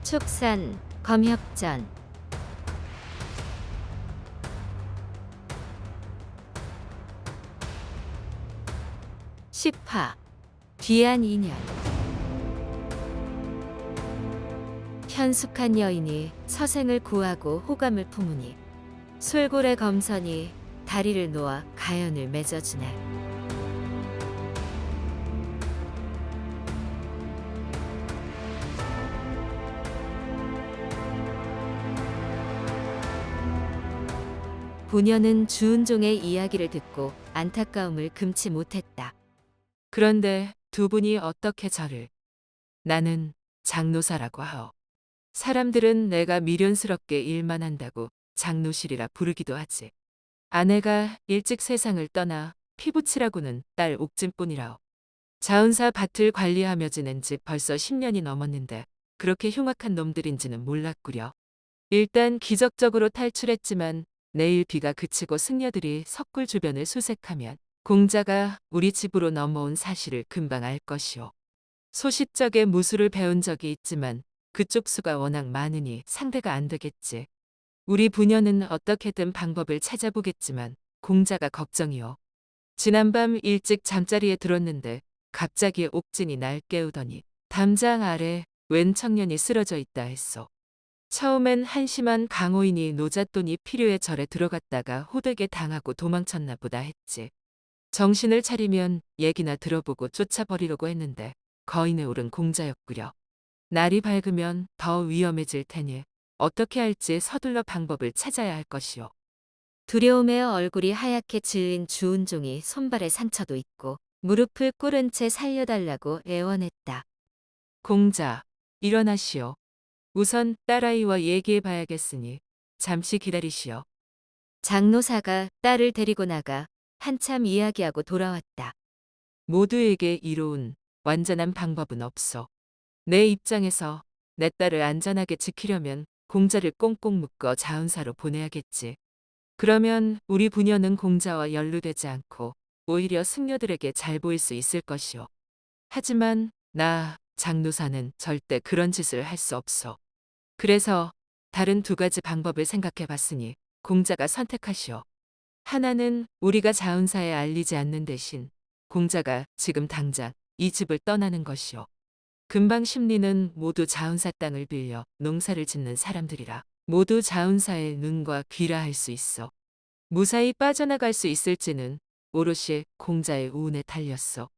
축산, 검협전, 십화, 귀한 인연. 현숙한 여인이 서생을 구하고 호감을 품으니 술고래 검선이 다리를 놓아 가연을 맺어주네. 부녀는 주은종의 이야기를 듣고 안타까움을 금치 못했다. 그런데 두 분이 어떻게 저를? 나는 장노사라고 하오. 사람들은 내가 미련스럽게 일만 한다고 장노실이라 부르기도 하지. 아내가 일찍 세상을 떠나 피부치라고는 딸 옥진뿐이라오. 자운사 밭을 관리하며 지낸 지 벌써 10년이 넘었는데 그렇게 흉악한 놈들인지는 몰랐구려. 일단 기적적으로 탈출했지만 내일 비가 그치고 승려들이 석굴 주변을 수색하면 공자가 우리 집으로 넘어온 사실을 금방 알 것이오. 소싯적에 무술을 배운 적이 있지만 그쪽 수가 워낙 많으니 상대가 안 되겠지. 우리 부녀는 어떻게든 방법을 찾아보겠지만 공자가 걱정이오. 지난밤 일찍 잠자리에 들었는데 갑자기 옥진이 날 깨우더니 담장 아래 웬 청년이 쓰러져 있다 했소. 처음엔 한심한 강호인이 노잣돈이 필요해 절에 들어갔다가 호되게 당하고 도망쳤나 보다 했지. 정신을 차리면 얘기나 들어보고 쫓아버리려고 했는데 거인에 오른 공자였구려. 날이 밝으면 더 위험해질 테니 어떻게 할지 서둘러 방법을 찾아야 할 것이오. 두려움에 얼굴이 하얗게 질린 주은종이 손발에 상처도 있고 무릎을 꿇은 채 살려달라고 애원했다. 공자, 일어나시오. 우선 딸아이와 얘기해 봐야겠으니 잠시 기다리시오. 장노사가 딸을 데리고 나가 한참 이야기하고 돌아왔다. 모두에게 이로운 완전한 방법은 없어. 내 입장에서 내 딸을 안전하게 지키려면 공자를 꽁꽁 묶어 자운사로 보내야겠지. 그러면 우리 부녀는 공자와 연루되지 않고 오히려 승려들에게 잘 보일 수 있을 것이오. 하지만 나 장노사는 절대 그런 짓을 할 수 없어. 그래서 다른 두 가지 방법을 생각해 봤으니 공자가 선택하시오. 하나는 우리가 자운사에 알리지 않는 대신 공자가 지금 당장 이 집을 떠나는 것이오. 금방 심리는 모두 자운사 땅을 빌려 농사를 짓는 사람들이라 모두 자운사의 눈과 귀라 할 수 있어. 무사히 빠져나갈 수 있을지는 오롯이 공자의 운에 달렸어.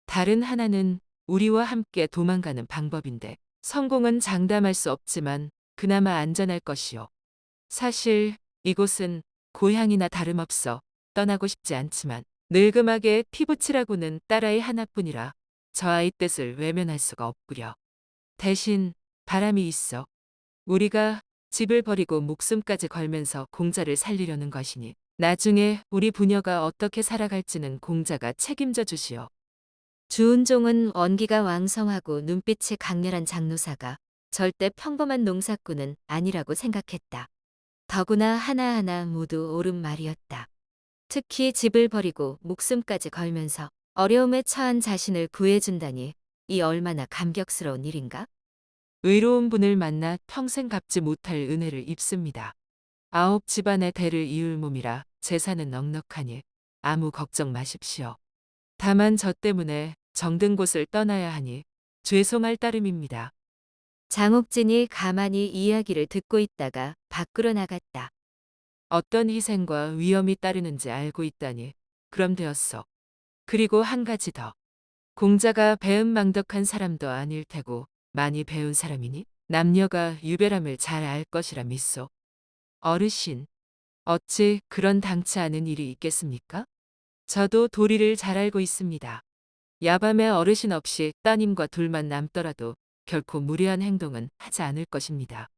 다른 하나는 우리와 함께 도망가는 방법인데 성공은 장담할 수 없지만 그나마 안전할 것이오. 사실 이곳은 고향이나 다름없어 떠나고 싶지 않지만 늙음하게 피부치라고는 딸아이 하나뿐이라 저 아이 뜻을 외면할 수가 없구려. 대신 바람이 있어. 우리가 집을 버리고 목숨까지 걸면서 공자를 살리려는 것이니 나중에 우리 부녀가 어떻게 살아갈지는 공자가 책임져 주시오. 주은종은 원기가 왕성하고 눈빛이 강렬한 장노사가 절대 평범한 농사꾼은 아니라고 생각했다. 더구나 하나하나 모두 옳은 말이었다. 특히 집을 버리고 목숨까지 걸면서 어려움에 처한 자신을 구해준다니 이 얼마나 감격스러운 일인가? 의로운 분을 만나 평생 갚지 못할 은혜를 입습니다. 9 집안의 대를 이을 몸이라 재산은 넉넉하니 아무 걱정 마십시오. 다만 저 때문에 정든 곳을 떠나야 하니 죄송할 따름입니다. 장옥진이 가만히 이야기를 듣고 있다가 밖으로 나갔다. 어떤 희생과 위험이 따르는지 알고 있다니 그럼 되었어. 그리고 한 가지 더. 공자가 배은망덕한 사람도 아닐 테고 많이 배운 사람이니 남녀가 유별함을 잘 알 것이라 믿소. 어르신, 어찌 그런 당치 않은 일이 있겠습니까? 저도 도리를 잘 알고 있습니다. 야밤에 어르신 없이 따님과 둘만 남더라도 결코 무례한 행동은 하지 않을 것입니다.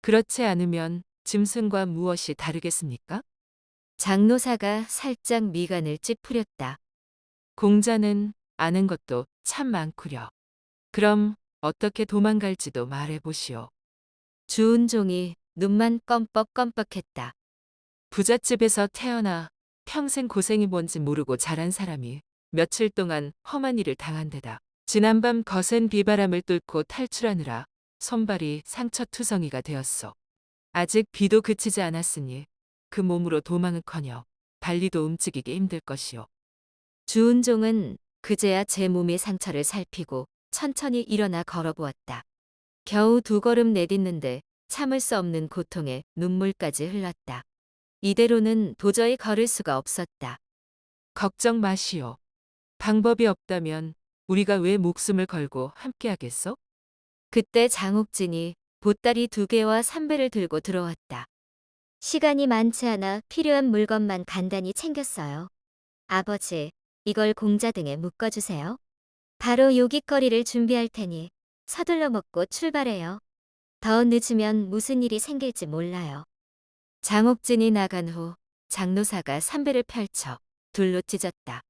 그렇지 않으면 짐승과 무엇이 다르겠습니까? 장노사가 살짝 미간을 찌푸렸다. 공자는 아는 것도 참 많구려. 그럼 어떻게 도망갈지도 말해보시오. 주은종이 눈만 껌뻑껌뻑했다. 부잣집에서 태어나 평생 고생이 뭔지 모르고 자란 사람이 며칠 동안 험한 일을 당한 데다 지난밤 거센 비바람을 뚫고 탈출하느라 손발이 상처투성이가 되었어. 아직 비도 그치지 않았으니 그 몸으로 도망은커녕 달리도 움직이기 힘들 것이오. 주은종은 그제야 제 몸의 상처를 살피고 천천히 일어나 걸어보았다. 겨우 2걸음 내딛는데 참을 수 없는 고통에 눈물까지 흘렀다. 이대로는 도저히 걸을 수가 없었다. 걱정 마시오. 방법이 없다면 우리가 왜 목숨을 걸고 함께하겠어? 그때 장옥진이 보따리 2개와 삼배를 들고 들어왔다. 시간이 많지 않아 필요한 물건만 간단히 챙겼어요. 아버지, 이걸 공자등에 묶어주세요. 바로 요깃거리를 준비할 테니 서둘러 먹고 출발해요. 더 늦으면 무슨 일이 생길지 몰라요. 장옥진이 나간 후 장노사가 삼배를 펼쳐 둘로 찢었다.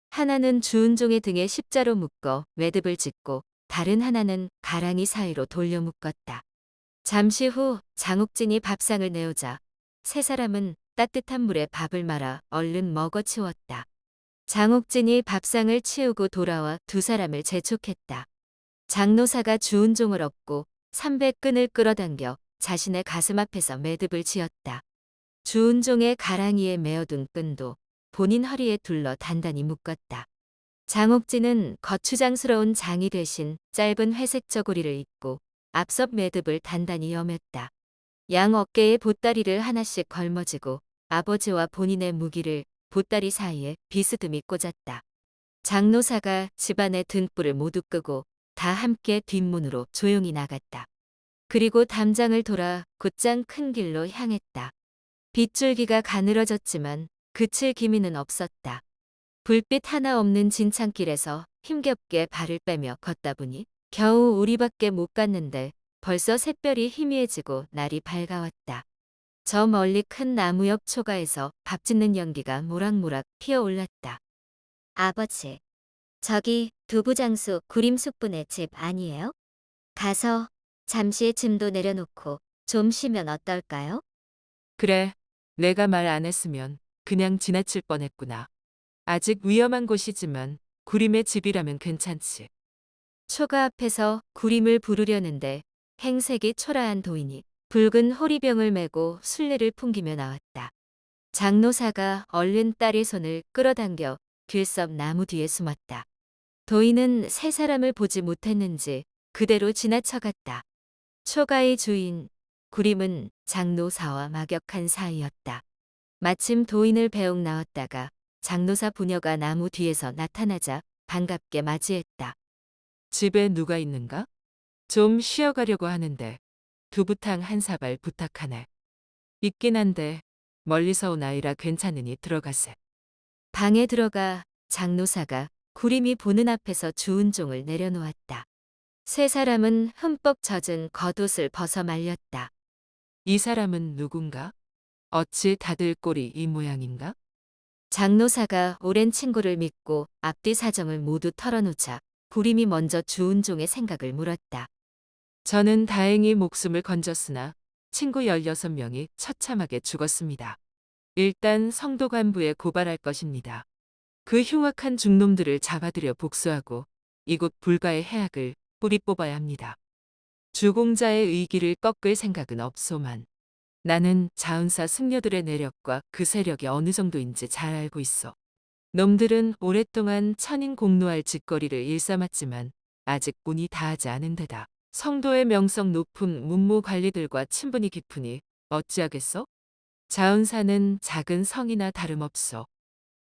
하나는 주은종의 등에 십자로 묶어 매듭을 짓고 다른 하나는 가랑이 사이로 돌려 묶었다. 잠시 후 장옥진이 밥상을 내오자 세 사람은 따뜻한 물에 밥을 말아 얼른 먹어 치웠다. 장옥진이 밥상을 치우고 돌아와 2사람을 재촉했다. 장노사가 주은종을 업고 삼배 끈을 끌어당겨 자신의 가슴 앞에서 매듭을 지었다. 주은종의 가랑이에 메어둔 끈도 본인 허리에 둘러 단단히 묶었다. 장옥진은 거추장스러운 장이 대신 짧은 회색 저고리를 입고 앞섭 매듭을 단단히 여몄다. 양 어깨에 보따리를 하나씩 걸머쥐고 아버지와 본인의 무기를 보따리 사이에 비스듬히 꽂았다. 장노사가 집안의 등불을 모두 끄고 다 함께 뒷문으로 조용히 나갔다. 그리고 담장을 돌아 곧장 큰 길로 향했다. 빗줄기가 가늘어졌지만 그칠 기미는 없었다. 불빛 하나 없는 진창길에서 힘겹게 발을 빼며 걷다 보니 겨우 우리밖에 못 갔는데 벌써 샛별이 희미해지고 날이 밝아왔다. 저 멀리 큰 나무 옆 초가에서 밥 짓는 연기가 모락모락 피어올랐다. 아버지, 저기 두부장수 구림숙분의 집 아니에요? 가서 잠시 짐도 내려놓고 좀 쉬면 어떨까요? 그래, 내가 말 안 했으면 그냥 지나칠 뻔했구나. 아직 위험한 곳이지만 구림의 집이라면 괜찮지. 초가 앞에서 구림을 부르려는데 행색이 초라한 도인이 붉은 호리병을 메고 술래를 풍기며 나왔다. 장노사가 얼른 딸의 손을 끌어당겨 길섭 나무 뒤에 숨었다. 도인은 세 사람을 보지 못했는지 그대로 지나쳐갔다. 초가의 주인 구림은 장노사와 막역한 사이였다. 마침 도인을 배웅 나왔다가 장노사 부녀가 나무 뒤에서 나타나자 반갑게 맞이했다. 집에 누가 있는가? 좀 쉬어가려고 하는데 두부탕 한 사발 부탁하네. 있긴 한데 멀리서 온 아이라 괜찮으니 들어가세. 방에 들어가 장노사가 구림이 보는 앞에서 주은종을 내려놓았다. 세 사람은 흠뻑 젖은 겉옷을 벗어 말렸다. 이 사람은 누군가? 어찌 다들 꼴이 이 모양인가? 장노사가 오랜 친구를 믿고 앞뒤 사정을 모두 털어놓자 구림이 먼저 주은종의 생각을 물었다. 저는 다행히 목숨을 건졌으나 친구 16명이 처참하게 죽었습니다. 일단 성도 간부에 고발할 것입니다. 그 흉악한 중놈들을 잡아들여 복수하고 이곳 불가의 해악을 뿌리 뽑아야 합니다. 주공자의 의기를 꺾을 생각은 없소만 나는 자은사 승려들의 내력과 그 세력이 어느 정도인지 잘 알고 있어. 놈들은 오랫동안 천인 공노할 짓거리를 일삼았지만 아직 운이 다하지 않은 데다 성도의 명성 높은 문무 관리들과 친분이 깊으니 어찌하겠어? 자은사는 작은 성이나 다름없어.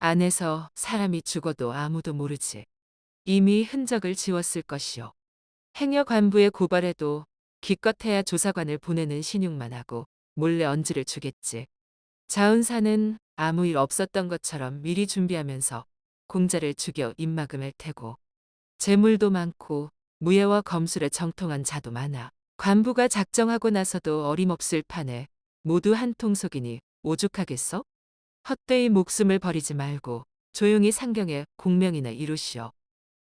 안에서 사람이 죽어도 아무도 모르지. 이미 흔적을 지웠을 것이오. 행여 관부에 고발해도 기껏해야 조사관을 보내는 신용만 하고 몰래 언지를 주겠지. 자은사는 아무 일 없었던 것처럼 미리 준비하면서 공자를 죽여 입막음할 테고 재물도 많고 무예와 검술에 정통한 자도 많아. 관부가 작정하고 나서도 어림없을 판에 모두 한통속이니 오죽하겠어? 헛되이 목숨을 버리지 말고 조용히 상경에 공명이나 이루시오.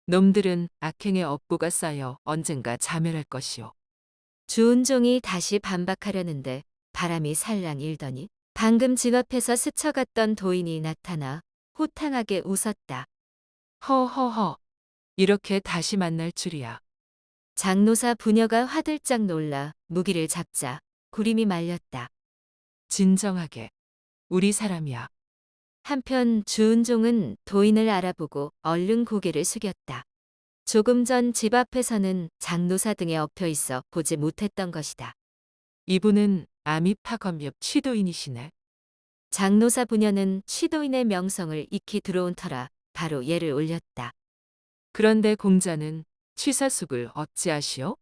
놈들은 악행의 업보가 쌓여 언젠가 자멸할 것이오. 주은종이 다시 반박하려는데 바람이 살랑 일더니 방금 집 앞에서 스쳐갔던 도인이 나타나 호탕하게 웃었다. 허허허. 이렇게 다시 만날 줄이야. 장노사 부녀가 화들짝 놀라 무기를 잡자 구림이 말렸다. 진정하게. 우리 사람이야. 한편 주은종은 도인을 알아보고 얼른 고개를 숙였다. 조금 전 집 앞에서는 장노사 등에 엎여 있어 보지 못했던 것이다. 이분은 아미파검협 취도인이시네. 장노사 부녀는 취도인의 명성을 익히 들어온 터라 바로 예를 올렸다. 그런데 공자는 취사숙을 어찌하시오?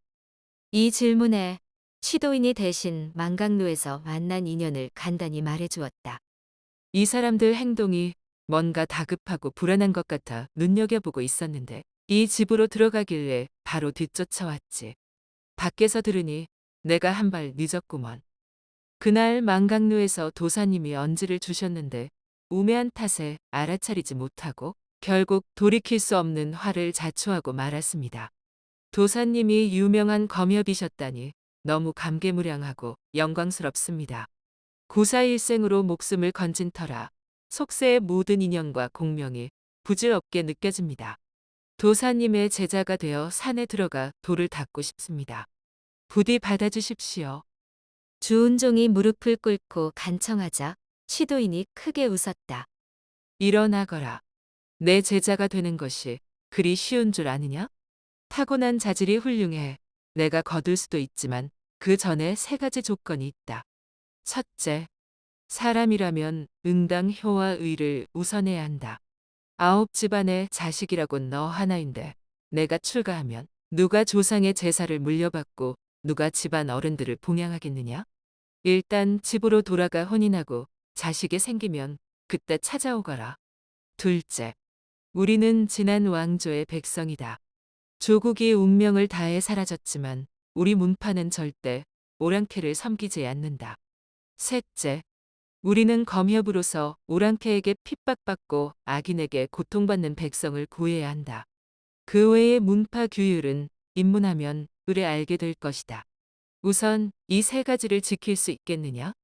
이 질문에 취도인이 대신 망각루에서 만난 인연을 간단히 말해주었다. 이 사람들 행동이 뭔가 다급하고 불안한 것 같아 눈여겨보고 있었는데 이 집으로 들어가길래 바로 뒤쫓아왔지. 밖에서 들으니 내가 한 발 늦었구먼. 그날 망각루에서 도사님이 언지를 주셨는데 우매한 탓에 알아차리지 못하고 결국 돌이킬 수 없는 화를 자초하고 말았습니다. 도사님이 유명한 검협이셨다니 너무 감개무량하고 영광스럽습니다. 구사일생으로 목숨을 건진 터라 속세의 모든 인연과 공명이 부질없게 느껴집니다. 도사님의 제자가 되어 산에 들어가 돌을 닦고 싶습니다. 부디 받아주십시오. 주은종이 무릎을 꿇고 간청하자 취도인이 크게 웃었다. 일어나거라. 내 제자가 되는 것이 그리 쉬운 줄 아느냐? 타고난 자질이 훌륭해. 내가 거둘 수도 있지만 그 전에 세 가지 조건이 있다. 첫째, 사람이라면 응당 효와 의를 우선해야 한다. 9집안의 자식이라곤 너 하나인데 내가 출가하면 누가 조상의 제사를 물려받고 누가 집안 어른들을 봉양하겠느냐? 일단 집으로 돌아가 혼인하고 자식이 생기면 그때 찾아오거라. 둘째, 우리는 지난 왕조의 백성이다. 조국이 운명을 다해 사라졌지만 우리 문파는 절대 오랑캐를 섬기지 않는다. 셋째, 우리는 검협으로서 오랑캐에게 핍박받고 악인에게 고통받는 백성을 구해야 한다. 그 외의 문파 규율은 입문하면 을에 알게 될 것이다. 우선 이 세 가지를 지킬 수 있겠느냐?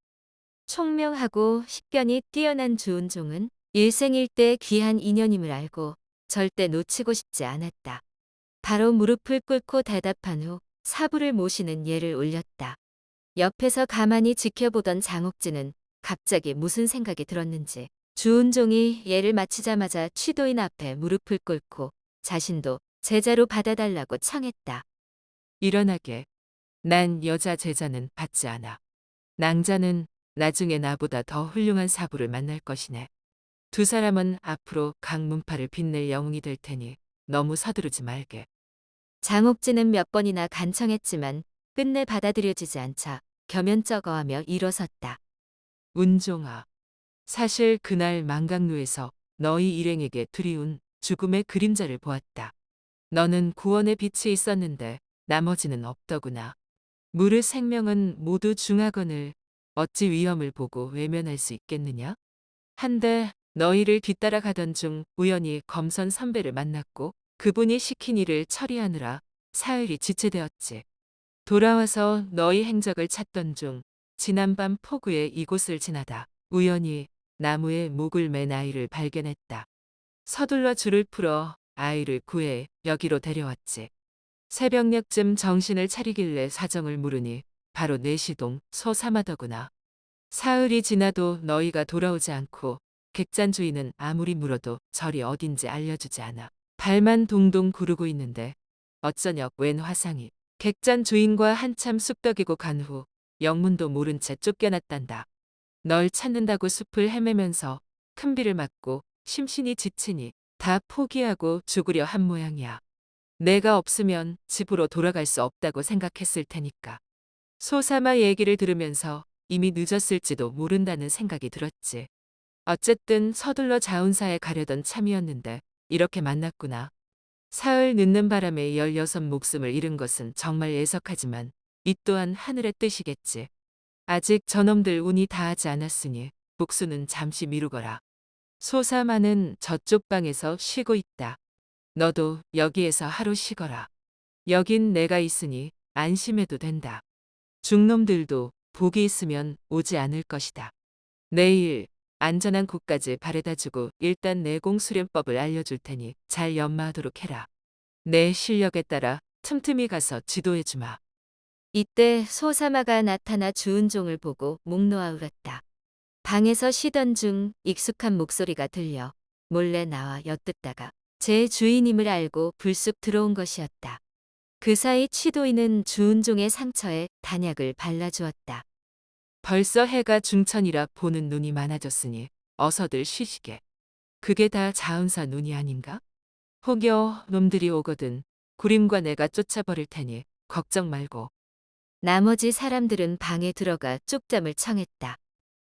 총명하고 식견이 뛰어난 주은종은 일생일대 귀한 인연임을 알고 절대 놓치고 싶지 않았다. 바로 무릎을 꿇고 대답한 후 사부를 모시는 예를 올렸다. 옆에서 가만히 지켜보던 장옥진은 갑자기 무슨 생각이 들었는지 주은종이 예를 마치자마자 취도인 앞에 무릎을 꿇고 자신도 제자로 받아달라고 청했다. 일어나게. 난 여자 제자는 받지 않아. 낭자는 나중에 나보다 더 훌륭한 사부를 만날 것이네. 두 사람은 앞으로 각 문파를 빛낼 영웅이 될 테니 너무 서두르지 말게. 장옥진은 몇 번이나 간청했지만 끝내 받아들여지지 않자 겸연쩍어하며 일어섰다. 운종아. 사실 그날 망각루에서 너희 일행에게 두리운 죽음의 그림자를 보았다. 너는 구원의 빛이 있었는데 나머지는 없더구나. 무릇 생명은 모두 중하거늘 어찌 위험을 보고 외면할 수 있겠느냐? 한데 너희를 뒤따라 가던 중 우연히 검선 선배를 만났고 그분이 시킨 일을 처리하느라 사흘이 지체되었지. 돌아와서 너희 행적을 찾던 중 지난밤 폭우에 이곳을 지나다 우연히 나무에 목을 맨 아이를 발견했다. 서둘러 줄을 풀어 아이를 구해 여기로 데려왔지. 새벽녘쯤 정신을 차리길래 사정을 물으니 바로 내시동 소사마더구나. 사흘이 지나도 너희가 돌아오지 않고 객잔 주인은 아무리 물어도 절이 어딘지 알려주지 않아. 발만 동동 구르고 있는데 어쩌녁 웬 화상이 객잔 주인과 한참 쑥덕이고 간 후 영문도 모른 채 쫓겨났단다. 널 찾는다고 숲을 헤매면서 큰 비를 맞고 심신이 지치니 다 포기하고 죽으려 한 모양이야. 내가 없으면 집으로 돌아갈 수 없다고 생각했을 테니까. 소사마 얘기를 들으면서 이미 늦었을지도 모른다는 생각이 들었지. 어쨌든 서둘러 자운사에 가려던 참이었는데 이렇게 만났구나. 사흘 늦는 바람에 16 목숨을 잃은 것은 정말 애석하지만 이 또한 하늘의 뜻이겠지. 아직 저놈들 운이 다하지 않았으니 복수는 잠시 미루거라. 소사마는 저쪽 방에서 쉬고 있다. 너도 여기에서 하루 쉬거라. 여긴 내가 있으니 안심해도 된다. 중놈들도 복이 있으면 오지 않을 것이다. 내일 안전한 곳까지 바래다주고 일단 내공 수련법을 알려줄 테니 잘 연마하도록 해라. 내 실력에 따라 틈틈이 가서 지도해주마. 이때 소사마가 나타나 주은종을 보고 목 놓아 울었다. 방에서 쉬던 중 익숙한 목소리가 들려 몰래 나와 엿듣다가 제 주인임을 알고 불쑥 들어온 것이었다. 그 사이 취도인은 주은종의 상처에 단약을 발라주었다. 벌써 해가 중천이라 보는 눈이 많아졌으니 어서들 쉬시게. 그게 다 자은사 눈이 아닌가? 혹여 놈들이 오거든 구림과 내가 쫓아버릴 테니 걱정 말고. 나머지 사람들은 방에 들어가 쪽잠을 청했다.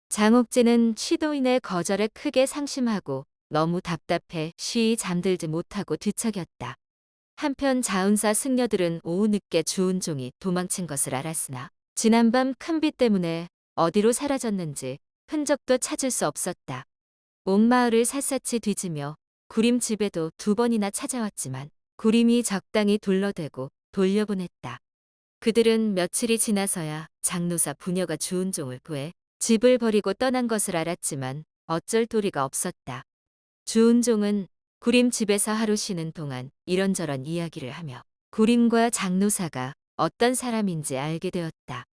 장옥진은 취도인의 거절에 크게 상심하고 너무 답답해 쉬이 잠들지 못하고 뒤척였다. 한편 자운사 승려들은 오후 늦게 주은종이 도망친 것을 알았으나 지난밤 큰 비 때문에 어디로 사라졌는지 흔적도 찾을 수 없었다. 온 마을을 샅샅이 뒤지며 구림 집에도 2번이나 찾아왔지만 구림이 적당히 둘러대고 돌려보냈다. 그들은 며칠이 지나서야 장노사 부녀가 주은종을 구해 집을 버리고 떠난 것을 알았지만 어쩔 도리가 없었다. 주은종은 구림 집에서 하루 쉬는 동안 이런저런 이야기를 하며 구림과 장노사가 어떤 사람인지 알게 되었다.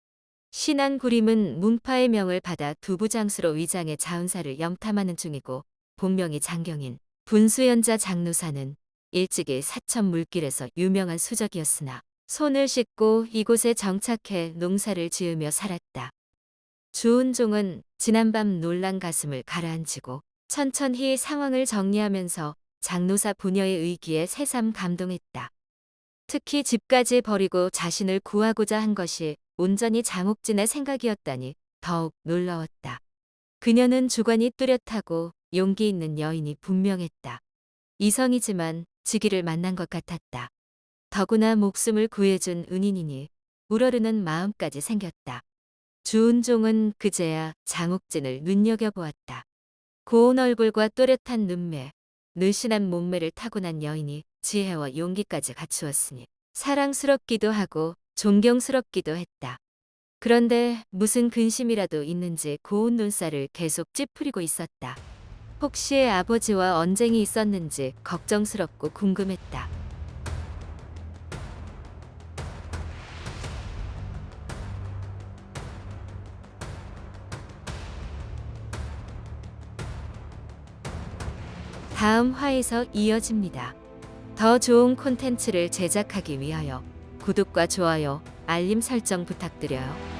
신안 구림은 문파의 명을 받아 두부장수로 위장해 자운사를 염탐하는 중이고 본명이 장경인 분수연자 장노사는 일찍이 사천 물길에서 유명한 수적이었으나 손을 씻고 이곳에 정착해 농사를 지으며 살았다. 주은종은 지난밤 놀란 가슴을 가라앉히고 천천히 상황을 정리하면서 장노사 부녀의 의기에 새삼 감동했다. 특히 집까지 버리고 자신을 구하고자 한 것이 온전히 장옥진의 생각이었다니 더욱 놀라웠다. 그녀는 주관이 뚜렷하고 용기 있는 여인이 분명했다. 이성이지만 지기를 만난 것 같았다. 더구나 목숨을 구해준 은인이니 우러르는 마음까지 생겼다. 주은종은 그제야 장옥진을 눈여겨보았다. 고운 얼굴과 또렷한 눈매, 늘씬한 몸매를 타고난 여인이 지혜와 용기까지 갖추었으니 사랑스럽기도 하고 존경스럽기도 했다. 그런데 무슨 근심이라도 있는지 고운 눈살을 계속 찌푸리고 있었다. 혹시 아버지와 언쟁이 있었는지 걱정스럽고 궁금했다. 다음 화에서 이어집니다. 더 좋은 콘텐츠를 제작하기 위하여 구독과 좋아요, 알림 설정 부탁드려요.